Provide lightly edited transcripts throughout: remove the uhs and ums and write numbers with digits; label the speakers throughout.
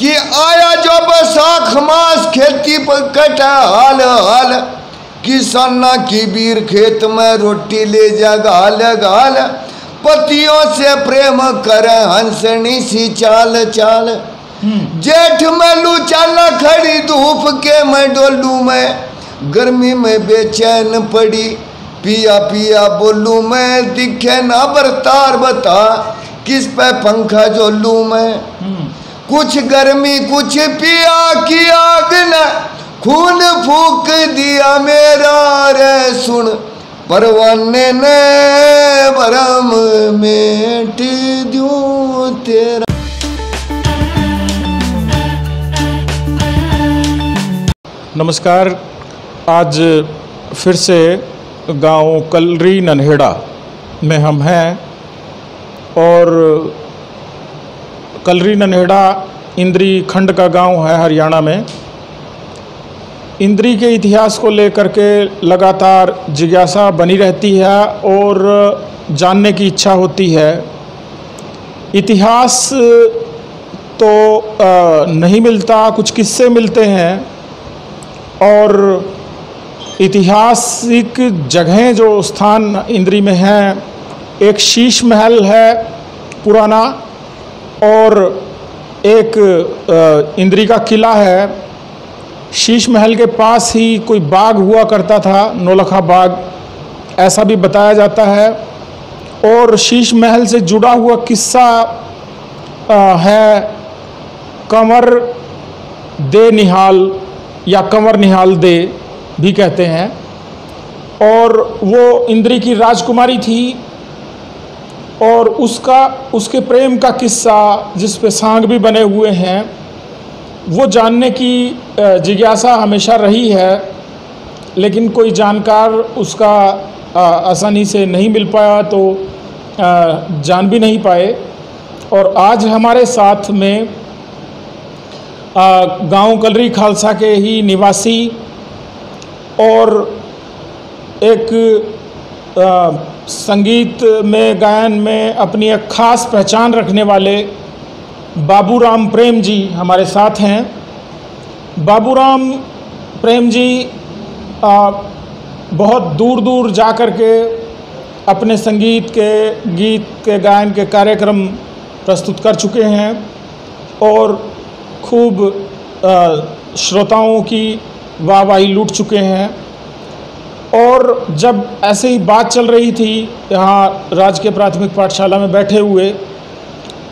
Speaker 1: कि आया जो बैसाख मास खेती पर कटा हाल हाल, किसाना की बीर खेत में रोटी ले जा गाल गाल, पतियों से प्रेम कर हंसनी सी चाल चाल, जेठ में लू चाला खड़ी धूप के मैं डोलू में, गर्मी में बेचैन पड़ी पिया पिया बोलू मैं, दिखे ना बरतार बता किस पे पंखा जोलू मैं, कुछ गर्मी कुछ पिया की आग न खून फूक दिया मेरा रे सुन, परवाने ने भरम मेट दूं तेरा।
Speaker 2: नमस्कार, आज फिर से गांव कलरी नन्हेड़ा में हम हैं और कलरी नन्हेड़ा इंद्री खंड का गांव है हरियाणा में। इंद्री के इतिहास को लेकर के लगातार जिज्ञासा बनी रहती है और जानने की इच्छा होती है। इतिहास तो नहीं मिलता, कुछ किस्से मिलते हैं और ऐतिहासिक जगहें जो स्थान इंद्री में हैं, एक शीश महल है पुराना और एक इंद्री का किला है। शीश महल के पास ही कोई बाग हुआ करता था, नौलखा बाग ऐसा भी बताया जाता है। और शीश महल से जुड़ा हुआ किस्सा है कंवर दे निहाल या कंवर निहाल दे भी कहते हैं, और वो इंद्री की राजकुमारी थी और उसके प्रेम का किस्सा जिस पे सांग भी बने हुए हैं, वो जानने की जिज्ञासा हमेशा रही है, लेकिन कोई जानकार उसका आसानी से नहीं मिल पाया तो जान भी नहीं पाए। और आज हमारे साथ में गांव कलरी खालसा के ही निवासी और एक संगीत में गायन में अपनी एक खास पहचान रखने वाले बाबूराम प्रेम जी हमारे साथ हैं। बाबूराम प्रेम जी बहुत दूर दूर जा कर के अपने संगीत के गीत के गायन के कार्यक्रम प्रस्तुत कर चुके हैं और खूब श्रोताओं की वाहवाही लूट चुके हैं। और जब ऐसे ही बात चल रही थी यहाँ राजकीय प्राथमिक पाठशाला में बैठे हुए,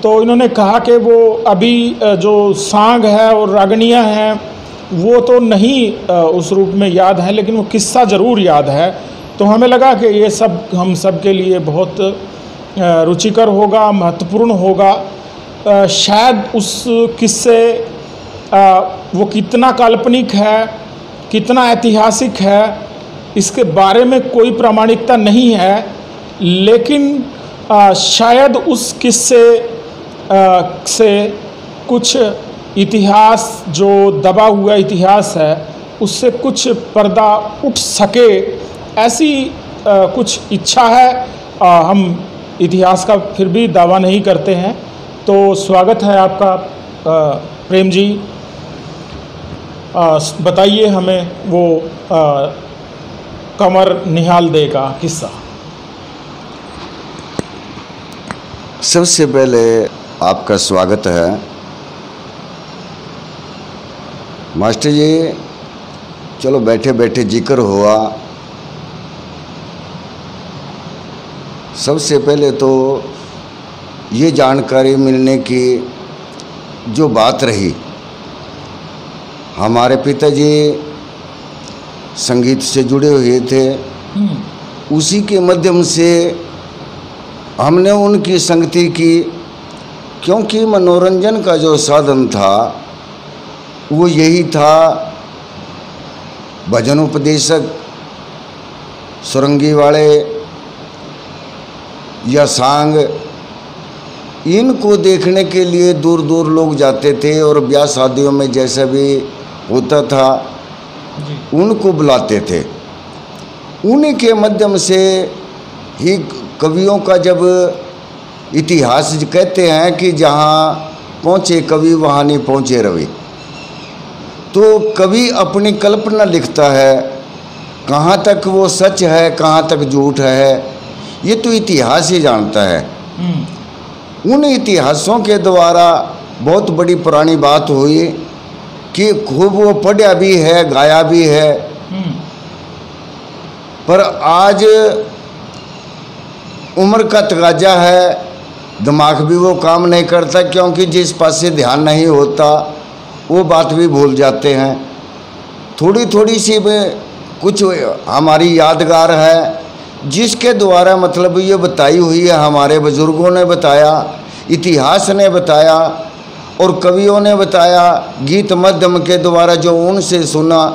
Speaker 2: तो इन्होंने कहा कि वो अभी जो सांग है और रागनियाँ हैं वो तो नहीं उस रूप में याद हैं, लेकिन वो किस्सा ज़रूर याद है। तो हमें लगा कि ये सब हम सब के लिए बहुत रुचिकर होगा, महत्वपूर्ण होगा। शायद उस किस्से वो कितना काल्पनिक है, कितना ऐतिहासिक है, इसके बारे में कोई प्रामाणिकता नहीं है, लेकिन शायद उस किस्से से कुछ इतिहास जो दबा हुआ इतिहास है उससे कुछ पर्दा उठ सके, ऐसी कुछ इच्छा है। हम इतिहास का फिर भी दावा नहीं करते हैं। तो स्वागत है आपका प्रेम जी। बताइए हमें वो कंवर निहाल दे का किस्सा।
Speaker 1: सबसे पहले आपका स्वागत है मास्टर जी। चलो बैठे बैठे जिक्र हुआ। सबसे पहले तो ये जानकारी मिलने की जो बात रही, हमारे पिताजी संगीत से जुड़े हुए थे, उसी के माध्यम से हमने उनकी संगति की, क्योंकि मनोरंजन का जो साधन था वो यही था। भजन उपदेशक, सुरंगी वाले या सांग, इनको देखने के लिए दूर दूर लोग जाते थे और ब्याह शादियों में जैसा भी होता था उनको बुलाते थे। उन्हीं के माध्यम से ही कवियों का जब इतिहास कहते हैं कि जहाँ पहुँचे कवि वहाँ नहीं पहुँचे रवि। तो कवि अपनी कल्पना लिखता है, कहाँ तक वो सच है कहाँ तक झूठ है ये तो इतिहास ही जानता है। उन इतिहासों के द्वारा बहुत बड़ी पुरानी बात हुई कि खूब वो पढ़ा भी है गाया भी है, पर आज उम्र का तगाजा है, दिमाग भी वो काम नहीं करता, क्योंकि जिस पास से ध्यान नहीं होता वो बात भी भूल जाते हैं। थोड़ी थोड़ी सी कुछ हमारी यादगार है जिसके द्वारा मतलब ये बताई हुई है, हमारे बुजुर्गों ने बताया, इतिहास ने बताया और कवियों ने बताया, गीत माध्यम के द्वारा जो उनसे सुना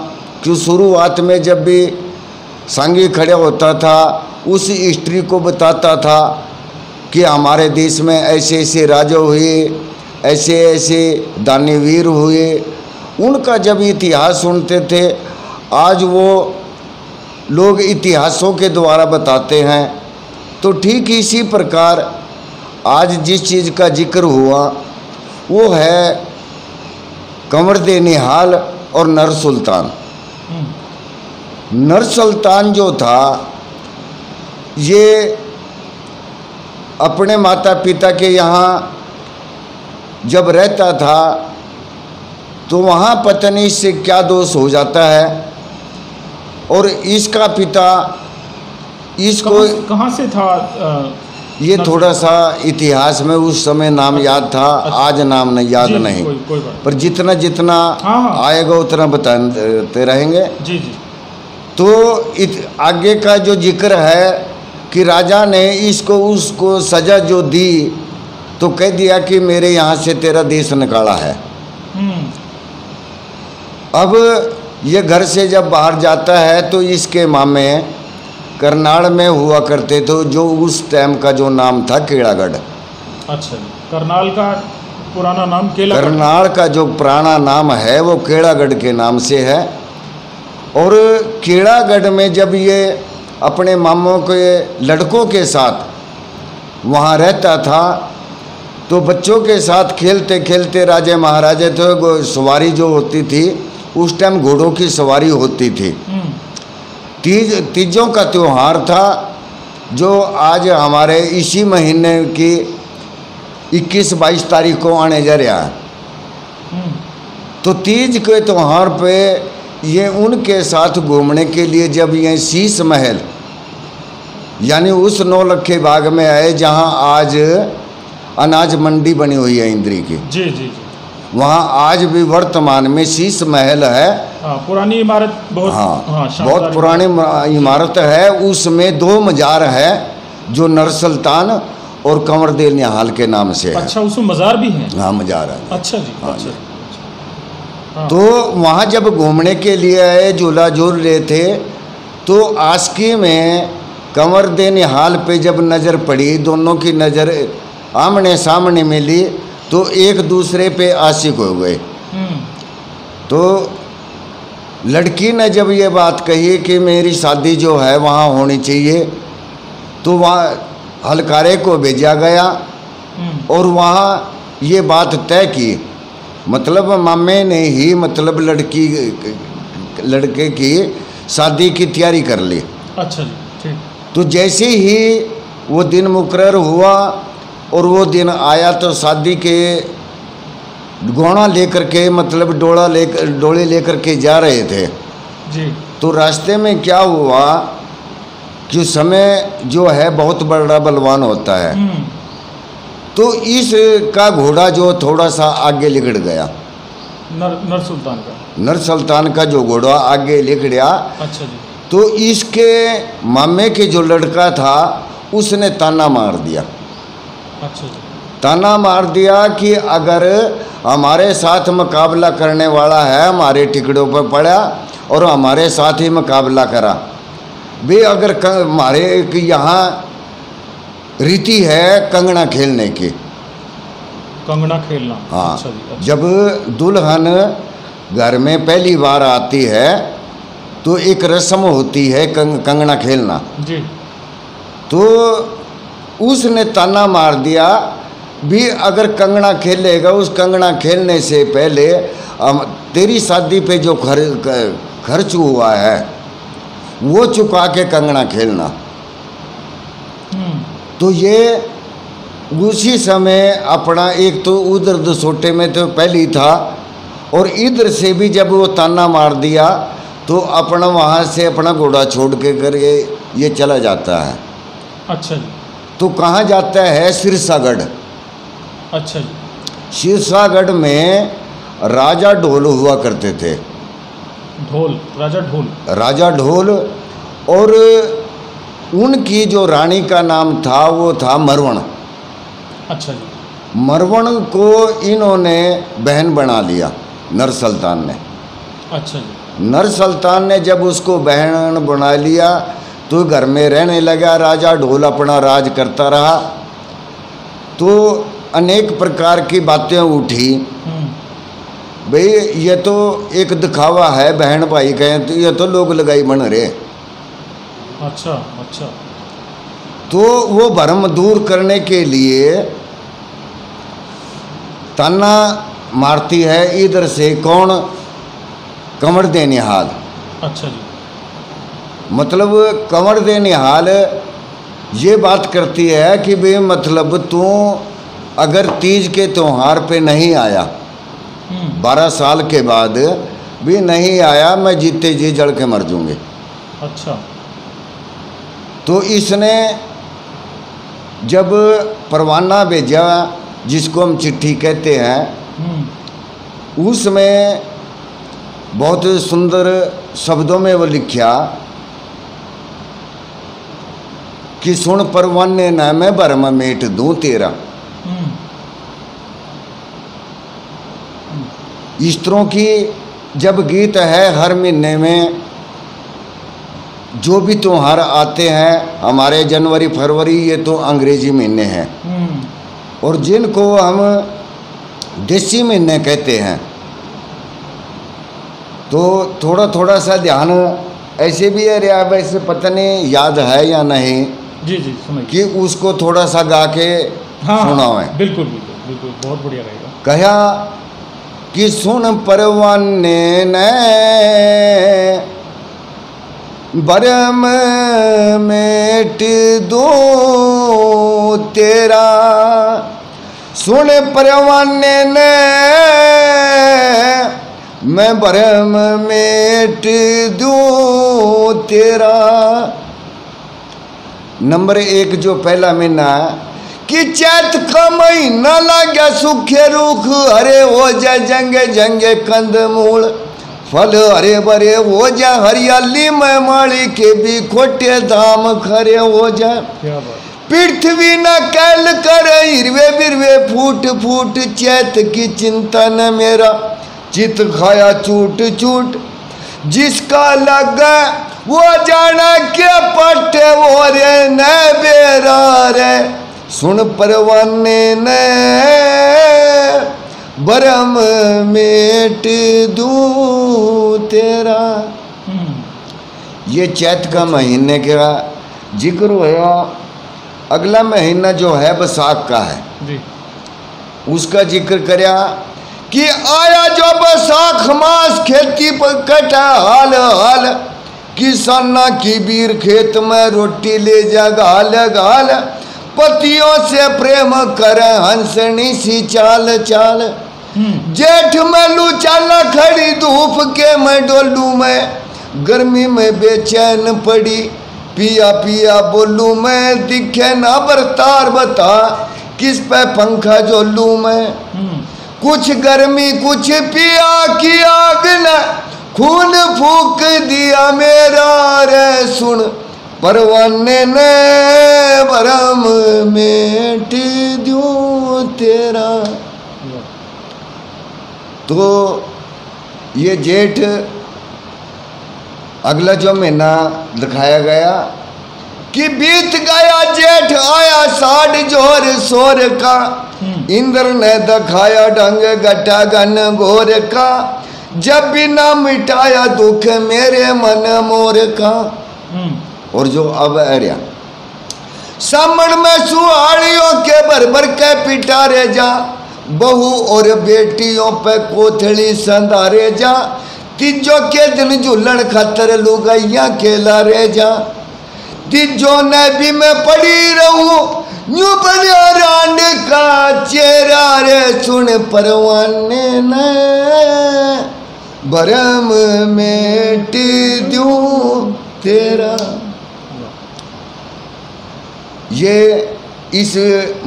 Speaker 1: कि शुरुआत में जब भी सांगी खड़ा होता था उस हिस्ट्री को बताता था कि हमारे देश में ऐसे ऐसे राजा हुए, ऐसे ऐसे दानवीर हुए, उनका जब इतिहास सुनते थे। आज वो लोग इतिहासों के द्वारा बताते हैं। तो ठीक इसी प्रकार आज जिस चीज़ का जिक्र हुआ वो है कंवर दे निहाल और नर सुल्तान। नर सुल्तान जो था ये अपने माता पिता के यहाँ जब रहता था तो वहाँ पत्नी से क्या दोष हो जाता है और इसका पिता इसको
Speaker 2: कहाँ से था
Speaker 1: ये थोड़ा सा इतिहास में उस समय नाम याद था।
Speaker 2: अच्छा।
Speaker 1: आज नाम नहीं याद
Speaker 2: जी,
Speaker 1: नहीं,
Speaker 2: कोई बात
Speaker 1: पर जितना जितना
Speaker 2: हाँ।
Speaker 1: आएगा उतना बताते रहेंगे।
Speaker 2: जी जी।
Speaker 1: तो आगे का जो जिक्र है कि राजा ने इसको उसको सजा जो दी तो कह दिया कि मेरे यहाँ से तेरा देश निकाला है। अब ये घर से जब बाहर जाता है तो इसके मामे करनाल में हुआ करते थे, जो उस टाइम का जो नाम था केड़ागढ़।
Speaker 2: अच्छा, करनाल का पुराना नाम केड़ागढ़।
Speaker 1: करनाल का जो पुराना नाम है वो केड़ागढ़ के नाम से है। और केड़ागढ़ में जब ये अपने मामों के लड़कों के साथ वहाँ रहता था तो बच्चों के साथ खेलते खेलते राजे महाराजे तो सवारी जो होती थी उस टाइम घोड़ों की सवारी होती थी। तीजों का त्यौहार था जो आज हमारे इसी महीने की 21-22 तारीख को आने जा रहा है। तो तीज के त्यौहार पे ये उनके साथ घूमने के लिए जब ये शीश महल यानी उस नौलखे बाग में आए जहाँ आज अनाज मंडी बनी हुई है इंद्री की।
Speaker 2: जी जी जी।
Speaker 1: वहाँ आज भी वर्तमान में शीश महल है।
Speaker 2: पुरानी इमारत बहुत
Speaker 1: बहुत पुरानी इमारत है। उसमें 2 मजार है जो नर सुल्तान और कंवर दे निहाल के नाम से है।
Speaker 2: अच्छा, उसमें मजार भी हैं?
Speaker 1: हाँ, मजार है।
Speaker 2: अच्छा जी।
Speaker 1: हाँ
Speaker 2: अच्छा।
Speaker 1: हाँ। तो वहाँ जब घूमने के लिए आए झूला झूल रहे थे तो आस्की में कंवर दे निहाल पे जब नज़र पड़ी, दोनों की नज़र आमने सामने मिली तो एक दूसरे पे आशिक हो गए। तो लड़की ने जब ये बात कही कि मेरी शादी जो है वहाँ होनी चाहिए तो वहाँ हलकारे को भेजा गया और वहाँ ये बात तय की। मतलब मामे ने ही मतलब लड़के की शादी की तैयारी कर ली।
Speaker 2: अच्छा जी, ठीक।
Speaker 1: तो जैसे ही वो दिन मुकर्रर हुआ और वो दिन आया तो शादी के घोड़ा लेकर के मतलब डोले लेकर के जा रहे थे
Speaker 2: जी।
Speaker 1: तो रास्ते में क्या हुआ कि उस समय जो है बहुत बड़ा बलवान होता है। तो इसका घोड़ा जो थोड़ा सा आगे लिगड़ गया।
Speaker 2: नर सुल्तान का? नर
Speaker 1: सुल्तान का जो घोड़ा आगे लिगड़ा।
Speaker 2: अच्छा जी।
Speaker 1: तो इसके मामे के जो लड़का था उसने ताना मार दिया।
Speaker 2: अच्छा जी।
Speaker 1: ताना मार दिया कि अगर हमारे साथ मुकाबला करने वाला है हमारे टिकड़ों पर पड़ा और हमारे साथ ही मुकाबला करा वे अगर हमारे यहाँ रीति है कंगना खेलने की।
Speaker 2: कंगना खेलना?
Speaker 1: हाँ।
Speaker 2: अच्छा जी, अच्छा।
Speaker 1: जब दुल्हन घर में पहली बार आती है तो एक रस्म होती है कंगना खेलना।
Speaker 2: जी।
Speaker 1: तो उसने ताना मार दिया भी अगर कंगना खेलेगा, उस कंगना खेलने से पहले तेरी शादी पे जो खर्च हुआ है वो चुका के कंगना खेलना। तो ये उसी समय अपना एक तो उधर दसोटे में तो पहले ही था, और इधर से भी जब वो ताना मार दिया तो अपना वहाँ से अपना घोड़ा छोड़ के करके ये चला जाता है।
Speaker 2: अच्छा जी।
Speaker 1: तो कहाँ जाता है? सिरसागढ़।
Speaker 2: अच्छा जी।
Speaker 1: सिरसागढ़ में राजा ढोल हुआ करते थे।
Speaker 2: ढोल, राजा ढोल।
Speaker 1: राजा ढोल, और उनकी जो रानी का नाम था वो था मरवण।
Speaker 2: अच्छा जी।
Speaker 1: मरवण को इन्होंने बहन बना लिया नर सुल्तान ने।
Speaker 2: अच्छा जी।
Speaker 1: नर सुल्तान ने जब उसको बहन बना लिया तो घर में रहने लगा। राजा ढोल अपना राज करता रहा, तो अनेक प्रकार की बातें उठी। भाई ये तो एक दिखावा है, बहन भाई कहें तो ये तो लोग लगाई बन रहे।
Speaker 2: अच्छा अच्छा।
Speaker 1: तो वो भ्रम दूर करने के लिए ताना मारती है इधर से कौन? कंवर दे निहाल।
Speaker 2: अच्छा जी।
Speaker 1: मतलब कंवर दे निहाल ये बात करती है कि भाई मतलब तू अगर तीज के त्योहार पे नहीं आया, 12 साल के बाद भी नहीं आया, मैं जीते जी जल के मर जाऊंगी।
Speaker 2: अच्छा।
Speaker 1: तो इसने जब परवाना भेजा, जिसको हम चिट्ठी कहते हैं, उसमें बहुत सुंदर शब्दों में वो लिखा कि सुन परवाने न मैं भरम मेट दूं तेरा। इस तरह की जब गीत है, हर महीने में जो भी त्योहार आते हैं हमारे जनवरी फरवरी, ये तो अंग्रेजी महीने हैं, और जिनको हम देसी महीने कहते हैं, तो थोड़ा थोड़ा सा ध्यान ऐसे भी है रिया, वैसे पता नहीं याद है या नहीं।
Speaker 2: जी जी सुनाइए।
Speaker 1: कि उसको थोड़ा सा गा के सुनाओ।
Speaker 2: बिल्कुल बिल्कुल बिल्कुल, बहुत बढ़िया रहेगा।
Speaker 1: कहा कि सुन परवाने ने भरम मेट दो तेरा, सुन परवाने ने मैं भरम मेट दूं तेरा। नंबर 1 जो पहला महीना कि चैत का महीना लगा, सूखे रूख हरे हो जा, जंगे जंगे कंद मूल फल हरे भरे हो जा, हरियाली में माली के भी खोटे धाम खरे हो जा। पृथ्वी न कैल कर हिरवे बिरवे फूट फूट, चैत की चिंता न मेरा चित खाया चूट चूट, जिसका लगा वो जाना के पट्टे वो रे न बेरा रे, सुन परवाने ने भरम मेट दूं तेरा। ये चैत का महीने का जिक्र हुआ। अगला महीना जो है बैसाख का है
Speaker 2: जी।
Speaker 1: उसका जिक्र करया कि आया जो बैसाख मास, खेती पर कटा हाल हाल, किसाना की बीर खेत में रोटी ले जा गाल गाल, पतियों से प्रेम कर हंसनी सी चाल चाल, जेठ में लू चाला खड़ी धूप के मैं डोलू में, गर्मी में बेचैन पड़ी पिया पिया बोलू मैं, दिखे ना बरतार बता किस पे पंखा जोलू मैं, कुछ गर्मी कुछ पिया की आग न खून फूक दिया मेरा रे, सुन परवाने ने भरम मेट दूं तेरा। तो ये जेठ अगला जो महीना दिखाया गया कि बीत गया जेठ, आया साढ़ जोर सोर का, इंद्र ने दिखाया ढंग गटा गन घोर का, जब भी ना मिटाया दुख मेरे मन मोर का। और जो अब अरिया सामण में सुहाड़ियों के भर भर के पिटारे जा, बहू और बेटियों पे कोथड़ी संधारे जा, तीजों के दिन झूलन खातर लुगाइया खेला रे जा, तीजों ने भी मैं पड़ी रहूं यूं बना रांड का चेहरा रे, सुन परवाने ने भरम मेट दूं तेरा। ये इस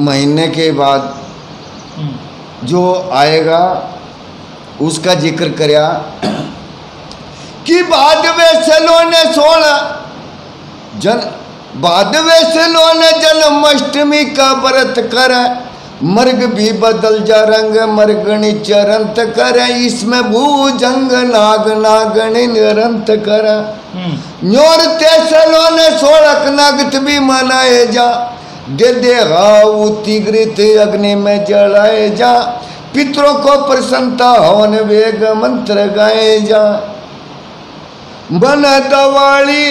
Speaker 1: महीने के बाद जो आएगा उसका जिक्र करया कि भादवे सलों ने 16 जन भादवे सलों ने जन्माष्टमी का व्रत कर, मर्ग भी बदल जा रंग मर्गणी चरंत कर, इसमें भूजंग नाग नागणी निरंत कर, न्योर ते सलों ने 16 नगत भी मनाए जा, दे दे हाउती गृत अग्नि में जलाए जा, पितरों को प्रसन्नता हवन वेग मंत्र गाए जा, बन दवाली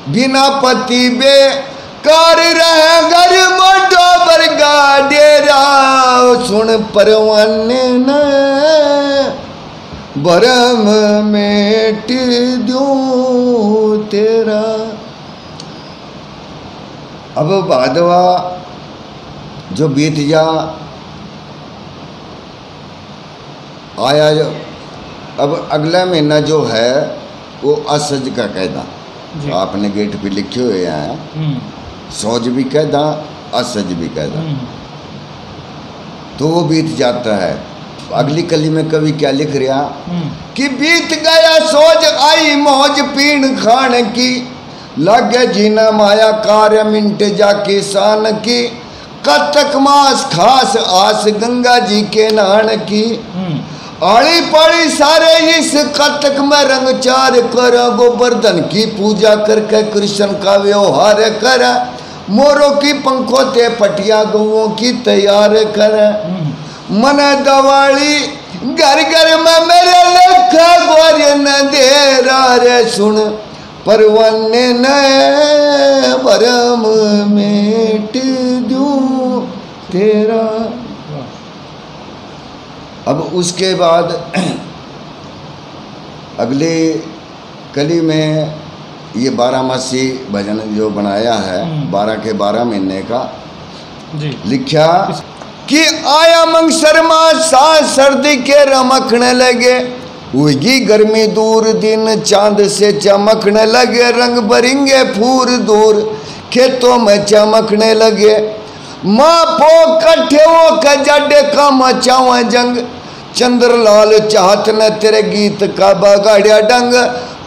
Speaker 1: बिना पति बे कार रहे घर मोटो बरगा डेरा, सुन परवाने न भरम मेट दूं तेरा। अब भादवा जो बीत जा आया, अब अगला महीना जो है वो असज का कहदा, आपने गेट पे लिखे हुए हैं, सौज भी कहदा असज भी कहदा, तो वो बीत जाता है। अगली कली में कवि क्या लिख रहा कि बीत गया सोज आई मौज पीण खान की, लागे जीना माया कार्य मिंट जा किसान की, कतक मास खास आस गंगा जी के नान की, आड़ी पाड़ी सारे इस कतक में रंग चार कर, गोवर्धन की पूजा करके कृष्ण का व्यवहार कर, मोरों की पंखों ते पटिया गौओं की तैयार कर, मन दवाली घर घर में मेरे लेखा गोर न दे रे, सुन परवाने न भरम मेट दूं तेरा। अब उसके बाद अगले कली में ये 12 मासी भजन जो बनाया है 12 के 12 महीने का जी, लिखा कि आया मंगसर मास सर्दी के रमकने लगे, उगी गर्मी दूर दिन चांद से चमकने लगे, रंग बरिंगे फूर दूर खेतों में चमकने लगे, माँ पो कट्ठे वो कजाडे का मचावा जंग, चंद्रलाल चाहत न तेरे गीत का बगाड़िया डंग,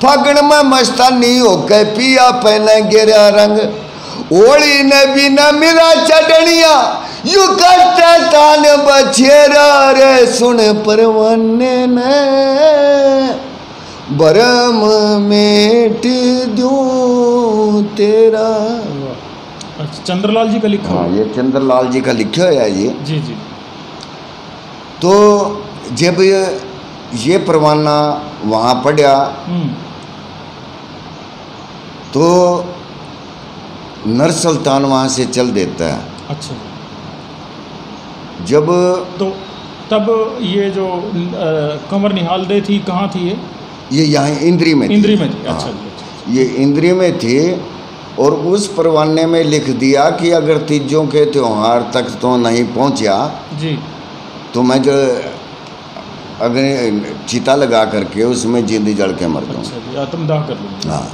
Speaker 1: फागण में मस्तानी होके पिया पहने गिरा रंग, ओली ने भी न मिला चढ़निया यू करते तान बछेरा रे, सुन परवाने ने भरम मेट दूं तेरा।
Speaker 2: चंद्रलाल जी का लिखा,
Speaker 1: हाँ ये चंद्रलाल जी का लिखा है ये
Speaker 2: जी जी।
Speaker 1: तो जब ये परवाना वहाँ पढ़ा तो नर सुल्तान वहाँ से चल देता है।
Speaker 2: अच्छा,
Speaker 1: जब
Speaker 2: तो तब ये जो कंवर निहाल दे थी कहाँ थी ये
Speaker 1: यहाँ इंद्री में
Speaker 2: इंद्री में थी।
Speaker 1: हाँ,
Speaker 2: अच्छा,
Speaker 1: ये इंद्री में थी और उस परवाने में लिख दिया कि अगर तीजों के त्योहार तक तो नहीं पहुँचा
Speaker 2: जी
Speaker 1: तो मैं जो अग्नि चिता लगा करके उसमें जिंदी जल के मर दूँ।
Speaker 2: अच्छा जी, आत्मदाह कर लूँगा।
Speaker 1: हाँ,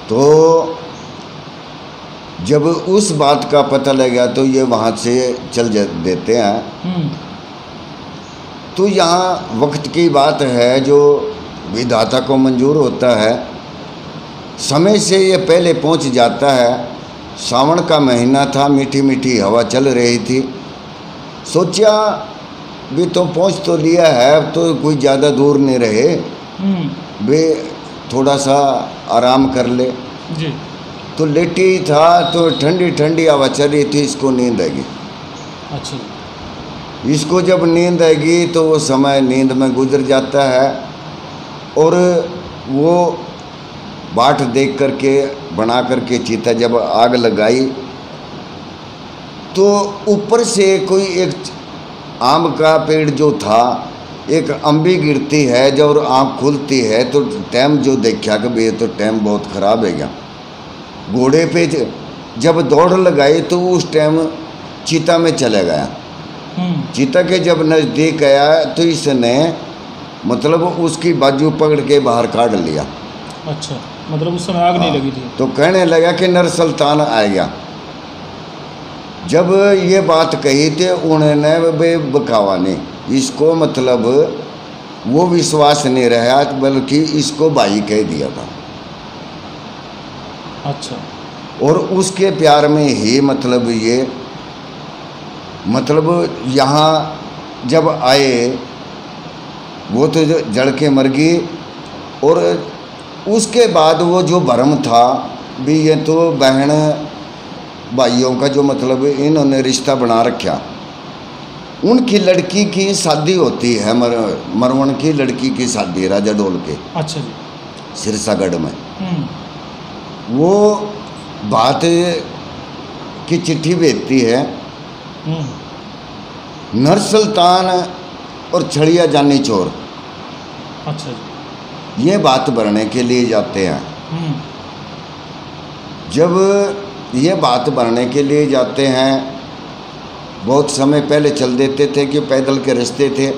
Speaker 1: तो जब उस बात का पता लगा तो ये वहाँ से चल देते हैं। तो यहाँ वक्त की बात है जो विधाता को मंजूर होता है, समय से ये पहले पहुँच जाता है। सावन का महीना था, मीठी मीठी हवा चल रही थी, सोचा भी तो पहुँच तो लिया है तो कोई ज़्यादा दूर नहीं रहे, वे थोड़ा सा आराम कर ले
Speaker 2: जी।
Speaker 1: तो लेटी ही था तो ठंडी ठंडी हवा चल रही थी, इसको नींद आएगी।
Speaker 2: अच्छा,
Speaker 1: इसको जब नींद आएगी तो वो समय नींद में गुजर जाता है और वो बाट देख करके बना करके चीता जब आग लगाई तो ऊपर से कोई एक आम का पेड़ जो था, एक अम्बी गिरती है जब आँख खुलती है तो टाइम जो देखा कि भाई तो टाइम बहुत ख़राब है गया। घोड़े पे जब दौड़ लगाई तो उस टाइम चीता में चला गया। चीता के जब नज़दीक आया तो इसने मतलब उसकी बाजू पकड़ के बाहर काट लिया।
Speaker 2: अच्छा, मतलब उस समय आग नहीं लगी थी।
Speaker 1: तो कहने लगा कि नर सुल्तान आ गया। जब ये बात कही थी उन्होंने बे बकावा ने इसको मतलब वो विश्वास नहीं रहा, बल्कि इसको भाई कह दिया था।
Speaker 2: अच्छा। और
Speaker 1: उसके प्यार में ही मतलब ये मतलब यहाँ जब आए वो तो जड़ के मर गई। और उसके बाद वो जो भरम था भी ये तो बहन भाइयों का जो मतलब इन्होंने रिश्ता बना रखा। उनकी लड़की की शादी होती है, मरवन की लड़की की शादी राजा डोल के।
Speaker 2: अच्छा जी।
Speaker 1: सिरसागढ़ में वो बात की चिट्ठी भेजती है। नर सुल्तान और छड़िया जानी चोर।
Speaker 2: अच्छा जी।
Speaker 1: ये बात भरने के लिए जाते हैं। जब ये बात भरने के लिए जाते हैं, बहुत समय पहले चल देते थे कि पैदल के रास्ते थे,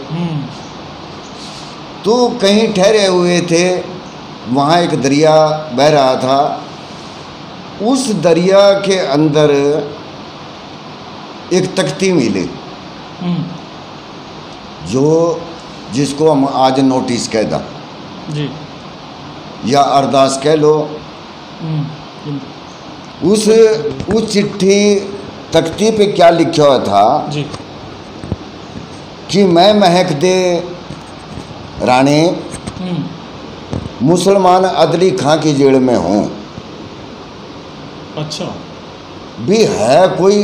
Speaker 1: तो कहीं ठहरे हुए थे। वहाँ एक दरिया बह रहा था। उस दरिया के अंदर एक तख्ती मिली जो जिसको हम आज नोटिस कह दा
Speaker 2: जी,
Speaker 1: या अरदास कह लो। उस चिट्ठी तख्ती पे क्या लिखा हुआ था
Speaker 2: जी
Speaker 1: कि मैं महक दे रानी मुसलमान अदली खां की जेल में हूँ।
Speaker 2: अच्छा।
Speaker 1: भी है कोई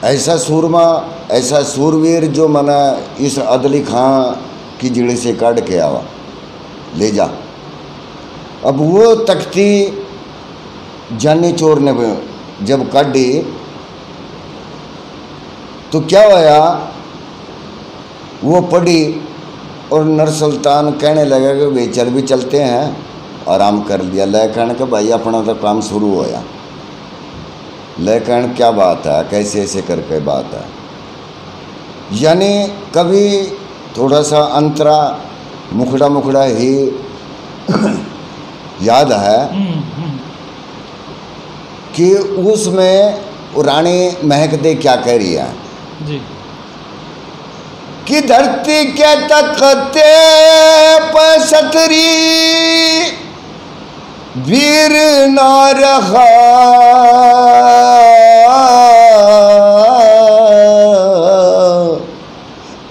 Speaker 1: ऐसा सूरमा, ऐसा सूरवीर जो मना इस अदली खां की जेल से काट के आवा, ले जा। अब वो तख्ती जानी चोर ने जब काटी तो क्या होया, वो पड़ी और नर सुल्तान कहने लगा कि भाई चल भी चलते हैं, आराम कर लिया। ले कहने का भाई अपना तो काम शुरू होया। ले कहने क्या बात है, कैसे ऐसे करके बात है। यानी कभी थोड़ा सा अंतरा मुखड़ा मुखड़ा ही याद है कि उसमें रानी महक दे क्या कह रही है
Speaker 2: जी
Speaker 1: कि धरती के तख्ते पर सतरी वीर ना रहा,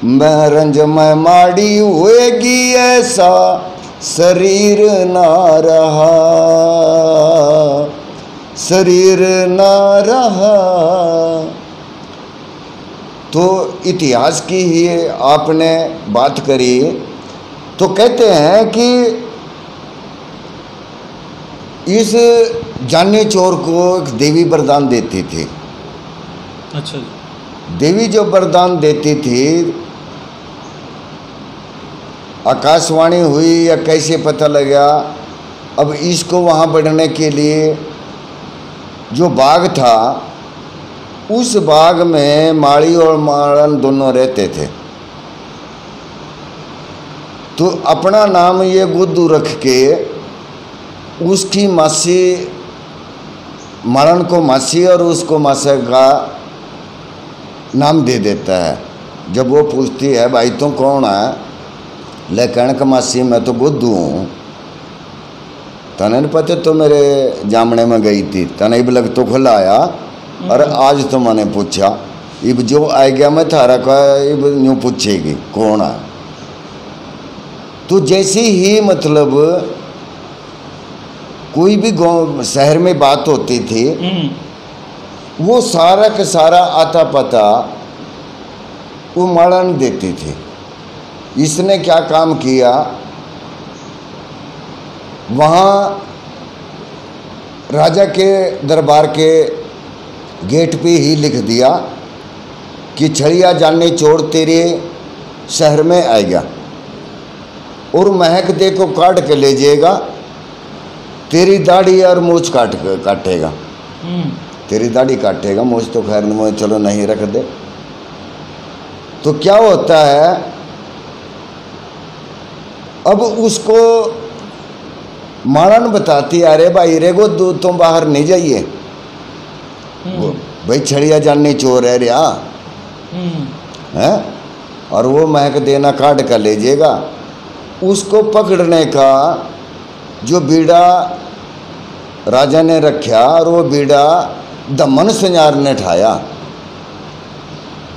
Speaker 1: मैं रंज में माड़ी होएगी ऐसा शरीर ना रहा, शरीर ना रहा। तो इतिहास की ही आपने बात करी तो कहते हैं कि इस जानी चोर को एक देवी वरदान देती थी।
Speaker 2: अच्छा जी।
Speaker 1: देवी जो वरदान देती थी, आकाशवाणी हुई या कैसे पता लगा। अब इसको वहाँ बढ़ने के लिए जो बाग था, उस बाग में माड़ी और माड़न दोनों रहते थे। तो अपना नाम ये गुद्दू रख के उसकी मासी, माड़न को मासी और उसको मासा का नाम दे देता है। जब वो पूछती है भाई तुम कौन है, ले कहने का मासी मैं तो गुद्दू हूँ। तने नहीं पता तो मेरे जामने में गई थी, तने भी लग तो खुलाया और आज तो मैंने पूछा, इब जो आ गया मैं थारा का इब यूँ पूछेगी कौन है। तो जैसे ही मतलब कोई भी गाँव शहर में बात होती थी, वो सारा का सारा आता पता वो माड़न देती थी। इसने क्या काम किया वहाँ राजा के दरबार के गेट पे ही लिख दिया कि छड़िया जाने चोर तेरे शहर में आएगा और महक दे को काट के ले जाएगा, तेरी दाढ़ी और मूछ काटेगा। तेरी दाढ़ी काटेगा, मूछ तो खैर मुझे चलो नहीं रख दे। तो क्या होता है, अब उसको मारन बताती, अरे भाई रे गो तुम बाहर नहीं जाइए, वो भाई छड़िया जानने चोर है रिया है, और वो महक देना काट कर ले जाएगा। उसको पकड़ने का जो बीड़ा राजा ने रखा और वो बीड़ा दमन संयार ने ठाया।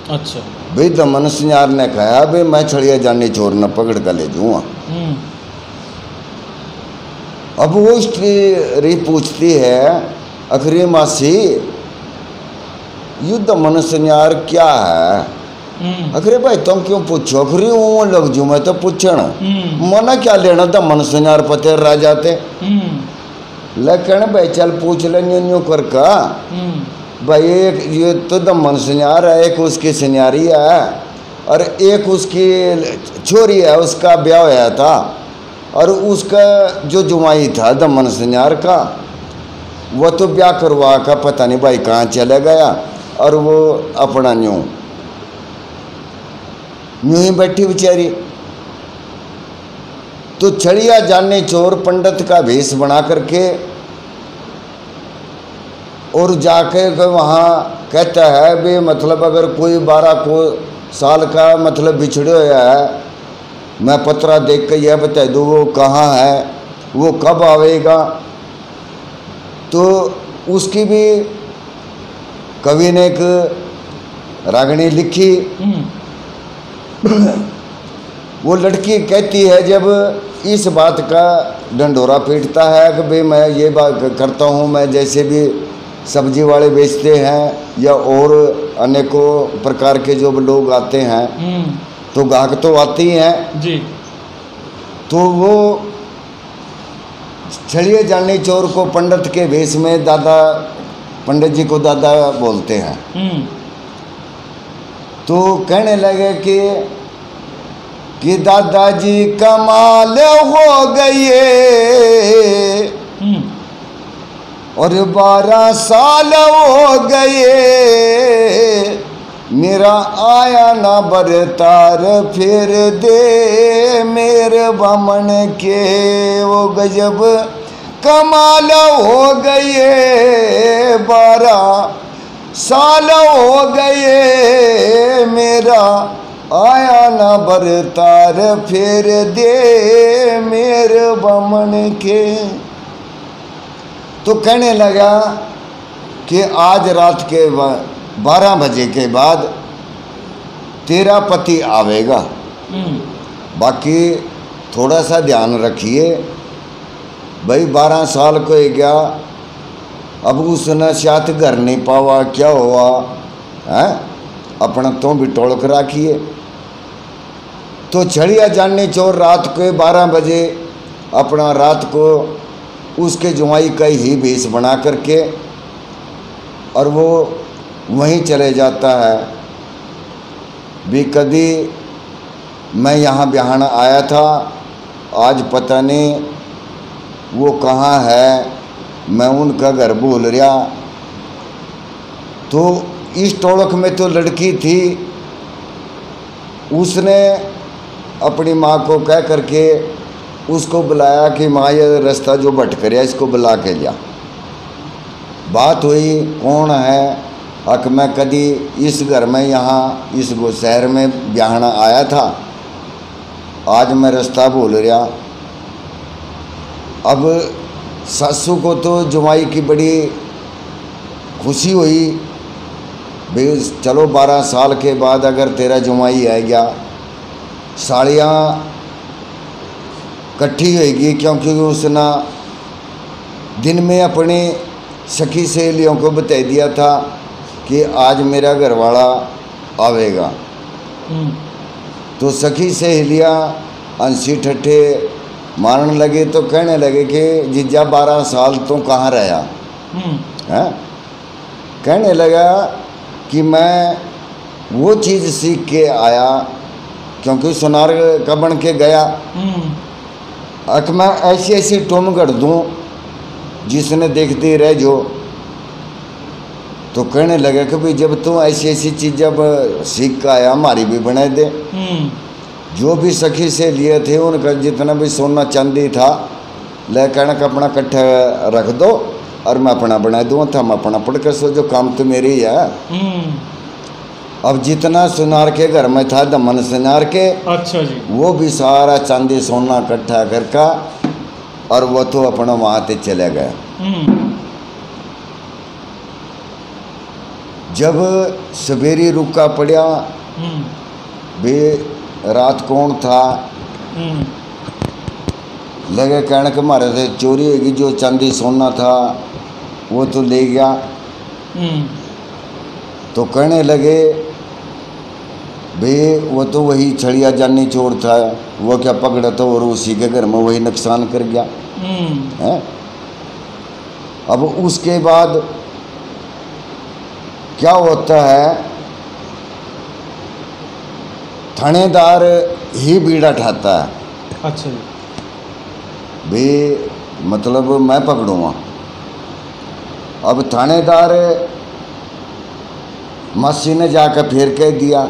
Speaker 2: अच्छा
Speaker 1: भाई दमन संयार ने कहा भाई मैं छड़िया जानने चोर न पकड़ कर ले जाऊँगा। अब वो स्त्री पूछती है, अखरी मासी युद्ध मन संयार क्या है? अखरे भाई तुम क्यों पूछो? अखरी वो लग जू मैं तो पूछण मना क्या लेना था मन संयार पते राजा थे। लेकिन भाई चल पूछ ले न्यू कर का भाई, एक ये तो दमन संयार है, एक उसकी संयारी है और एक उसकी छोरी है, उसका ब्याह होया था और उसका जो जुमाई था दमन संयार का वो तो ब्याह करवा का पता नहीं भाई कहाँ चले गया और वो अपना यूँ ही बैठी बेचारी। तो छड़िया जानने चोर पंडित का भेष बना करके और जाके वहाँ कहता है भी मतलब अगर कोई 12 को साल का मतलब बिछड़े हुआ है, मैं पत्रा देख के यह बता दूँ वो कहाँ है, वो कब आवेगा। तो उसकी भी कवि ने एक रागनी लिखी। वो लड़की कहती है जब इस बात का ढंढोरा पीटता है कि भाई मैं ये बात करता हूँ, मैं जैसे भी सब्जी वाले बेचते हैं या और अनेकों प्रकार के जो लोग आते हैं तो ग्राहक तो आते ही हैं
Speaker 2: जी।
Speaker 1: तो वो छड़िए जानने चोर को पंडित के वेश में दादा, पंडित जी को दादा बोलते हैं। तो कहने लगे कि दादाजी कमाल हो गई और 12 साल हो गए, मेरा आया ना बरतार फिर दे मेरे बमन के, वो गजब कमाल हो गए, 12 साल हो गए, मेरा आया ना बरतार फिर दे मेरे बमन के। तो कहने लगा कि आज रात के 12 बजे के बाद तेरा पति आवेगा, बाकी थोड़ा सा ध्यान रखिए भाई 12 साल को ही गया, अब उसने साथ घर नहीं पावा, क्या हुआ है, अपना तो भी टोल कर रखिए। तो छड़िया जानने चोर रात को 12 बजे अपना रात को उसके जुमाई का ही भेष बना करके और वो वहीं चले जाता है। भी कभी मैं यहाँ बिहान आया था, आज पता नहीं वो कहाँ है, मैं उनका घर भूल रहा। तो इस टोलक में तो लड़की थी, उसने अपनी माँ को कह करके उसको बुलाया कि माँ ये रास्ता जो भटक रहा इसको बुला के लिया। बात हुई कौन है, हक मैं कभी इस घर में यहाँ इस शहर में ब्याहना आया था, आज मैं रास्ता भूल रहा। अब सासू को तो जुमाई की बड़ी खुशी हुई, भाई चलो 12 साल के बाद अगर तेरा जुमाई आ गया, साड़ियाँ इकट्ठी होगी, क्योंकि उसने दिन में अपनी सखी सहेलियों को बता दिया था कि आज मेरा घरवाला आवेगा। तो सखी सहेलियाँ 80 ठट्ठे मारने लगे तो कहने लगे कि जीजा 12 साल तो कहाँ रहा है। कहने लगा कि मैं वो चीज़ सीख के आया, क्योंकि सुनार का बन के गया, अक मैं ऐसी ऐसी टूम कर दूँ जिसने देखते रह जो। तो कहने लगा कि भाई जब तू ऐसी ऐसी चीज़ जब सीख का आया, हमारी भी बना दे। जो भी सखी से लिए थे उनका जितना भी सोना चांदी था ले कहना का अपना इकट्ठा रख दो और मैं अपना बना दूँ, था मैं अपना पढ़कर सो, जो काम तो मेरी ही है। अब जितना सुनार के घर में था दमन सुनार के,
Speaker 2: अच्छा जी,
Speaker 1: वो भी सारा चांदी सोना इकट्ठा करका और वो तो अपना वहाँ ते चले गया। जब सवेरी रुका पड़ा बे रात कौन था, लगे कहने के मारे से चोरी होगी, जो चांदी सोना था वो तो ले गया। तो कहने लगे बे वो तो वही छड़िया जानी चोर था, वो क्या पकड़ा था और उसी के घर में वही नुकसान कर गया है। अब उसके बाद क्या होता है, थानेदार ही बीड़ा ठाता है।
Speaker 2: अच्छा जी,
Speaker 1: भी मतलब मैं पकड़ूंगा। अब थानेदार मस्सी ने जाकर फिर कह दिया।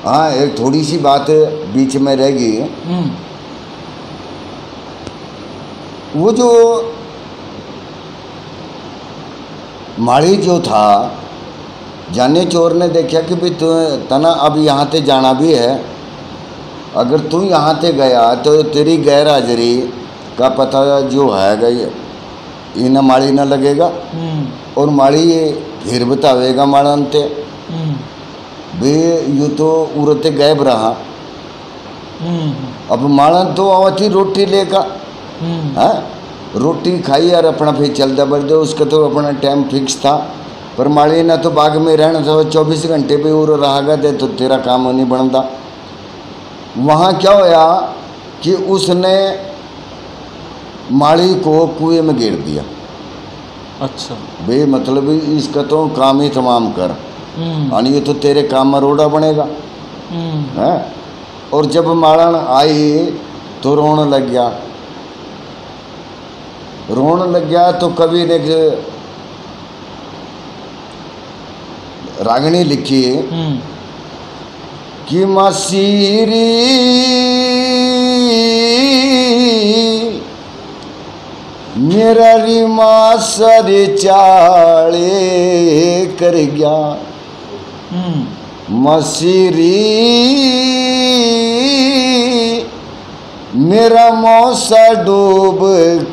Speaker 1: हाँ, एक थोड़ी सी बात बीच में रह गई। वो जो माड़ी जो था, जाने चोर ने देखा कि भाई तू तना अब यहाँ ते जाना भी है, अगर तू यहाँ ते गया तो तेरी गैर हाजिरी का पता जो है गई इन माड़ी ना लगेगा और माड़ी फिर बतावेगा माड़न ते बे यू तो उड़ते गायब रहा। अब माड़न तो आवती रोटी लेगा है, रोटी खाई और अपना फिर चलता बढ़ दे, उसका तो अपना टाइम फिक्स था। पर माड़ी ने तो बाग में रहना था, 24 घंटे पे उड़ रहा दे तो तेरा काम नहीं बनता। वहाँ क्या होया कि उसने माड़ी को कुएं में गिर दिया।
Speaker 2: अच्छा
Speaker 1: बे मतलब इसका तो काम ही तमाम कर, और ये तो तेरे काम में रोड़ा बनेगा है। और जब माड़न आई तो रोने लग गया। रोने लग गया तो कवि ने रागनी लिखी कि मसीरी मेरा रिमा सरे चाले कर गया, मसीरी मेरा मौसा डूब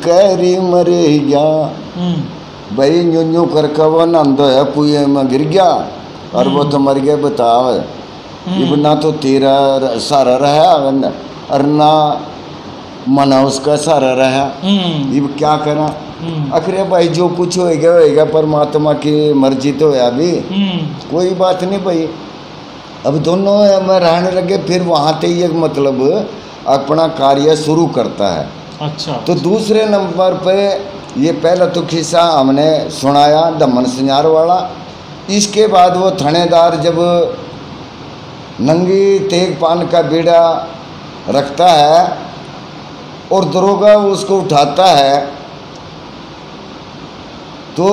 Speaker 1: कर मर गया। भाई न्यू न्यू करके वो नंदो है कुएं में गिर गया और वो तो मर गया। बताओ अब ना तो तेरा सारा रहा और ना मना उसका सारा रहा, ये क्या करा। अखरे भाई जो कुछ होएगा परमात्मा की मर्जी तो है, अभी कोई बात नहीं भाई। अब दोनों में रहने लगे, फिर वहाँ ते एक मतलब अपना कार्य शुरू करता है।
Speaker 2: अच्छा,
Speaker 1: तो दूसरे नंबर पे ये पहला तो किस्सा हमने सुनाया दमन संजार वाला। इसके बाद वो थानेदार जब नंगी तेग पान का बीड़ा रखता है और दरोगा उसको उठाता है, तो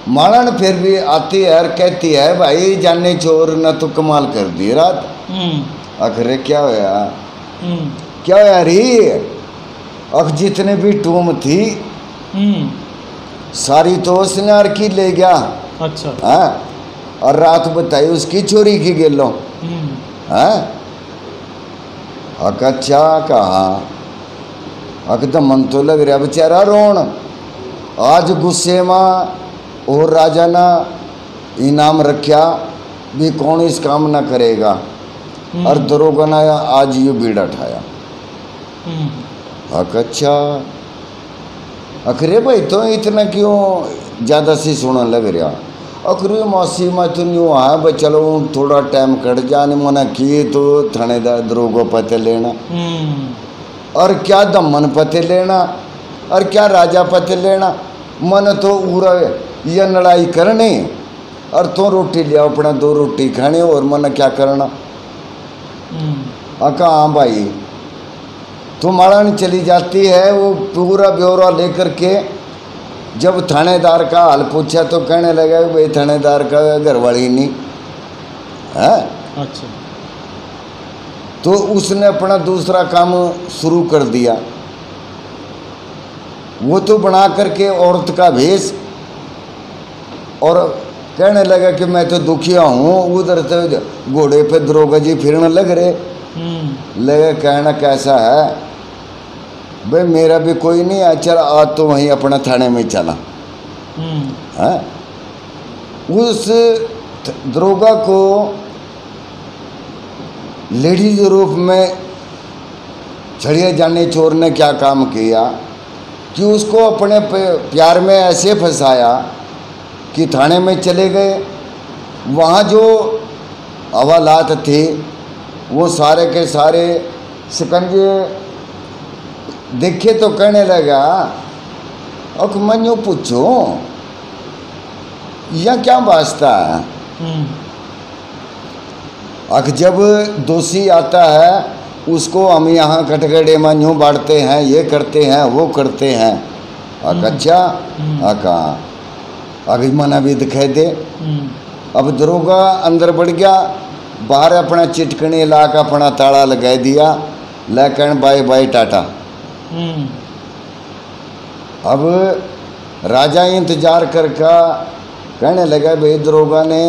Speaker 1: माड़न फिर भी आती है और कहती है भाई जाने चोर न तो कमाल कर दी रात। आखिर क्या होया, क्या होया री, अख जितने भी टूम थी सारी तो उसने आर की ले गया।
Speaker 2: अच्छा,
Speaker 1: हाँ, और रात बताई उसकी चोरी की गेलो। हाँ, अक अच्छा कहा, अक तो मन तो लग रहा बेचारा रोन। आज गुस्से में और राजा ना इनाम रखा भी कौन इस काम ना करेगा, और दरोगा ने आज ये बीड़ा उठाया। अक अच्छा, अखरे भाई तो इतना क्यों ज़्यादा सी सुनने लग रहा। अखरे मौसी में तो न्यू है भाई, चलो थोड़ा टाइम कट जाने मना किए तो थानेदार दरोगा पता लेना। और क्या दमन पते लेना और क्या राजा पते लेना। मन तो उरा यह लड़ाई करनी और तो रोटी ले अपना 2 रोटी खाने और मन क्या करना। अका हाँ भाई, तो माड़ान चली जाती है। वो पूरा ब्यौरा लेकर के जब थानेदार का हाल पूछा तो कहने लगा भाई थानेदार का घरवाली नहीं है।
Speaker 2: अच्छा।
Speaker 1: तो उसने अपना दूसरा काम शुरू कर दिया। वो तो बना करके औरत का भेष और कहने लगा कि मैं तो दुखिया हूँ। उधर तो घोड़े पे दरोगा जी फिरने लग रहे। लगे कहना कैसा है भाई, मेरा भी कोई नहीं है, चल आज तो वहीं अपना थाने में चला है। उस दरोगा को लेडीज रूप में छड़िया जाने चोर ने क्या काम किया कि उसको अपने प्यार में ऐसे फंसाया कि थाने में चले गए। वहाँ जो हवालात थे वो सारे के सारे शिकंजे देखे तो कहने लगा और मैं यूँ पूछो यह क्या वास्ता है। अख जब दोषी आता है उसको हम यहाँ कटगड़े में यूँ बांटते हैं, ये करते हैं, वो करते हैं। अक अच्छा अका अग मना भी दिखाई दे। अब दरोगा अंदर बढ़ गया, बाहर अपना चिटकने ला कर अपना ताला लगा दिया, लेकिन बाय बाय टाटा। अब राजा इंतजार कर कहने लगा भाई दरोगा ने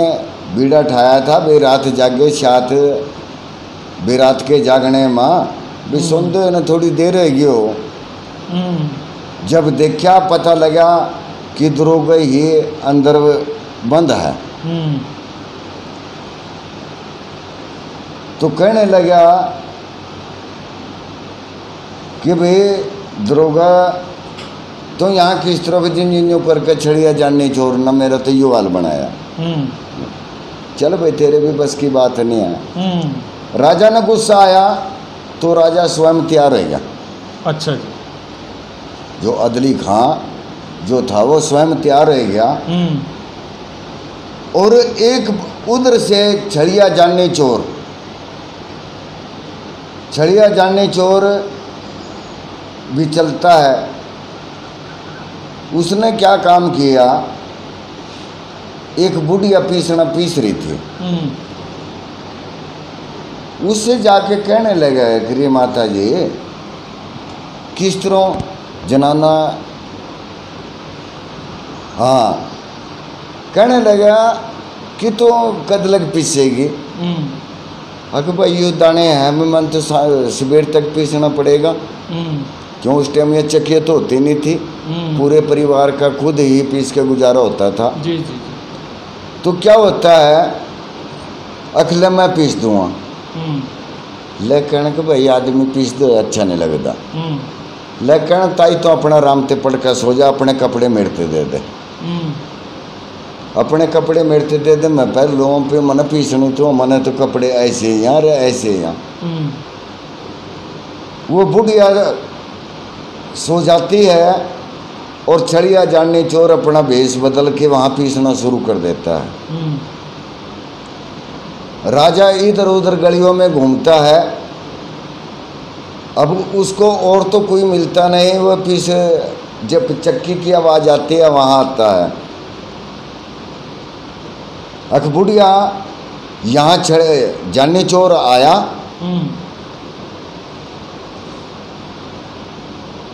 Speaker 1: बीड़ा ठाया था भाई रात जागे साथ भी रात के जागने माँ भी सुनते न थोड़ी देर रह गयो। जब देखा पता लगा कि दरोगा ही अंदर बंद है। तो कहने लगा कि भाई दरोगा तो यहाँ किस तरह जिन करके छड़िया जानने चोर ना, मेरा तो यो हाल बनाया। चल भाई तेरे भी बस की बात नहीं है। राजा ने गुस्सा आया तो राजा स्वयं तैयार हो गया।
Speaker 2: अच्छा जी।
Speaker 1: जो अदली खां जो था वो स्वयं तैयार हो गया और एक उधर से छड़िया जानने चोर भी चलता है। उसने क्या काम किया, एक बुढ़िया पीस रही थी, उससे जाके कहने लगा कि माता जी किस तरह जनाना। हाँ, कहने लगा कि तो कद लग पीसेगी। अगर भाई ये दाने हैं मैं मन तो सवेर तक पीसना पड़ेगा। क्यों उस टाइम ये चक्कियाँ तो होती नहीं थी, पूरे परिवार का खुद ही पीस के गुजारा होता था।
Speaker 2: जी जी।
Speaker 1: तो क्या होता है अखले मैं पीस दूँगा, लेकिन कि भाई आदमी पीस दो अच्छा नहीं लगता। लेकिन ताई तो अपना रामते पड़ कर सो जा, अपने कपड़े मेड़ते दे दे, अपने कपड़े मेड़ते दे दे। मैं पहले लोगों पे मन पीसनी तो मैंने तो कपड़े ऐसे यहाँ रे ऐसे यहाँ। वो बुढ़िया सो जाती है और छड़िया जानने चोर अपना भेष बदल के वहाँ पीसना शुरू कर देता है। राजा इधर उधर गलियों में घूमता है। अब उसको और तो कोई मिलता नहीं, वह पीस जब चक्की की आवाज़ आती है वहाँ आता है। अखबुढ़िया यहाँ जानने चोर आया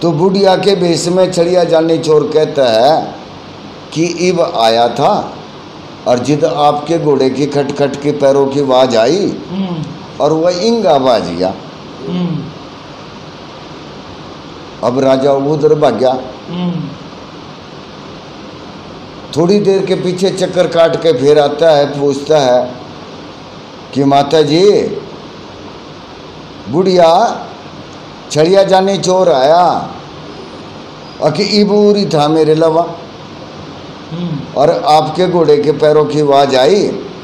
Speaker 1: तो बुढ़िया के भेष में छड़िया जानने चोर कहता है कि इब आया था और जिद आपके घोड़े की खटखट के पैरों की आवाज आई और वह इंग आवाज गया। अब राजा उधर भाग गया। थोड़ी देर के पीछे चक्कर काट के फिर आता है, पूछता है कि माता जी बुढ़िया छड़िया जाने चोर आया अकी इबूरी था मेरे लवा और आपके घोड़े के पैरों की आवाज आई,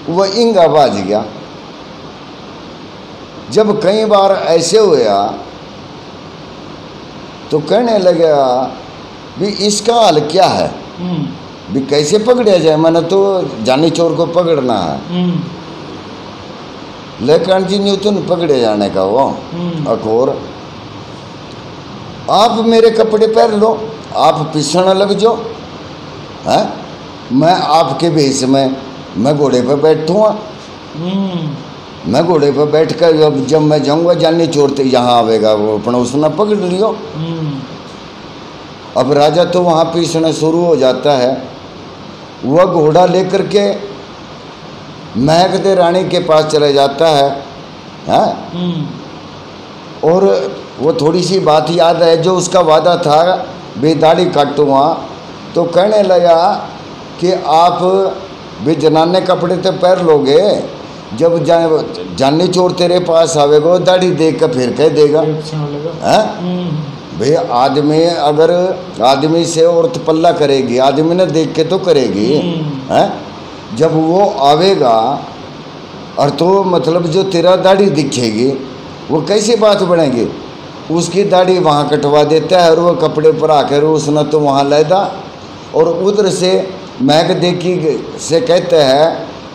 Speaker 1: वह इंग आवाज गया। जब कई बार ऐसे हुआ तो कहने लगा भी इसका हल क्या है, भी कैसे पकड़ा जाए, मैंने तो जानी चोर को पकड़ना है। लेकिन जी न्यू तो नहीं पकड़े जाने का वो अखोर, आप मेरे कपड़े पहन लो, आप पिसने लग जाओ, है मैं आपके भेष में मैं घोड़े पर बैठूँगा, मैं घोड़े पर बैठ कर जब मैं जाऊँगा जानी चोर यहाँ आवेगा वो अपना उसने पकड़ लियो। अब राजा तो वहाँ पीसना शुरू हो जाता है, वह घोड़ा लेकर के महक दे रानी के पास चला जाता है, और वो थोड़ी सी बात याद है जो उसका वादा था बेदाड़ी काटूँगा, तो कहने लगा कि आप भी जनाने कपड़े तो पहन लोगे, जब जानी चोर तेरे पास आवेगा दाढ़ी देख कर फिर कह देगा, भाई आदमी अगर आदमी से औरत पल्ला करेगी, आदमी ने देख के तो करेगी, हैं जब वो आवेगा और तो मतलब जो तेरा दाढ़ी दिखेगी वो कैसी बात बनेगी, उसकी दाढ़ी वहाँ कटवा देता है और वो कपड़े पर आकर उसने तो वहाँ लैदा, और उधर से महक देखी से कहते हैं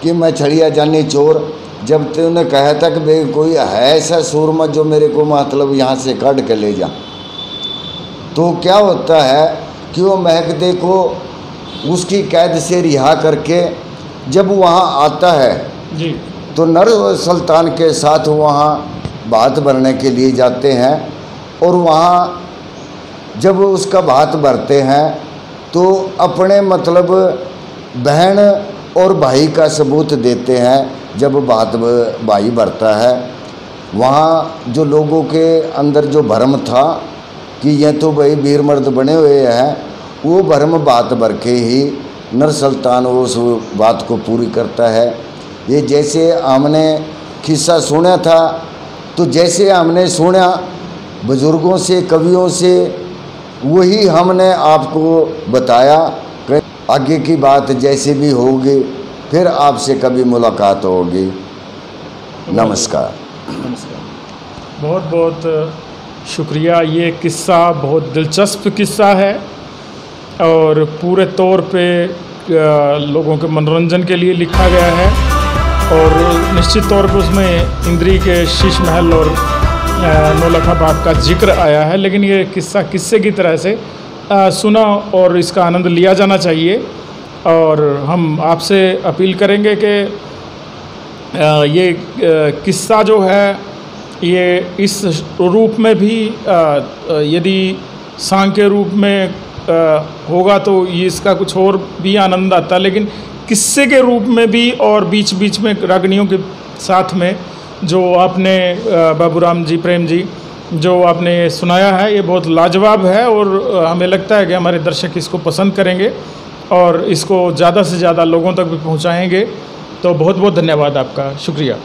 Speaker 1: कि मैं छड़िया जानी चोर, जब तूने कहा था कि भाई कोई है ऐसा सूरमा जो मेरे को मतलब यहाँ से काट के ले जा, तो क्या होता है कि वो महक दे को उसकी कैद से रिहा करके जब वहाँ आता है
Speaker 2: जी,
Speaker 1: तो नर सुल्तान के साथ वहाँ भात भरने के लिए जाते हैं, और वहाँ जब उसका भात भरते हैं तो अपने मतलब बहन और भाई का सबूत देते हैं। जब भात भाई भरता है वहाँ जो लोगों के अंदर जो भ्रम था कि ये तो भाई वीर मर्द बने हुए हैं, वो भ्रम बात भर के ही नर सुल्तान उस बात को पूरी करता है। ये जैसे हमने किस्सा सुना था, तो जैसे हमने सुना बुजुर्गों से कवियों से, वही हमने आपको बताया। आगे की बात जैसे भी होगी फिर आपसे कभी मुलाकात होगी। नमस्कार।
Speaker 2: बहुत बहुत शुक्रिया। ये किस्सा बहुत दिलचस्प किस्सा है और पूरे तौर पे लोगों के मनोरंजन के लिए लिखा गया है, और निश्चित तौर पे उसमें इंद्री के शीश महल और नौलखा बाग का जिक्र आया है, लेकिन ये किस्सा किस्से की तरह से सुना और इसका आनंद लिया जाना चाहिए। और हम आपसे अपील करेंगे कि ये किस्सा जो है ये इस रूप में भी यदि सांग के रूप में होगा तो ये इसका कुछ और भी आनंद आता, लेकिन किस्से के रूप में भी और बीच बीच में रागनियों के साथ में जो आपने बाबूराम जी प्रेम जी जो आपने सुनाया है, ये बहुत लाजवाब है और हमें लगता है कि हमारे दर्शक इसको पसंद करेंगे और इसको ज़्यादा से ज़्यादा लोगों तक भी पहुंचाएंगे। तो बहुत बहुत धन्यवाद आपका, शुक्रिया।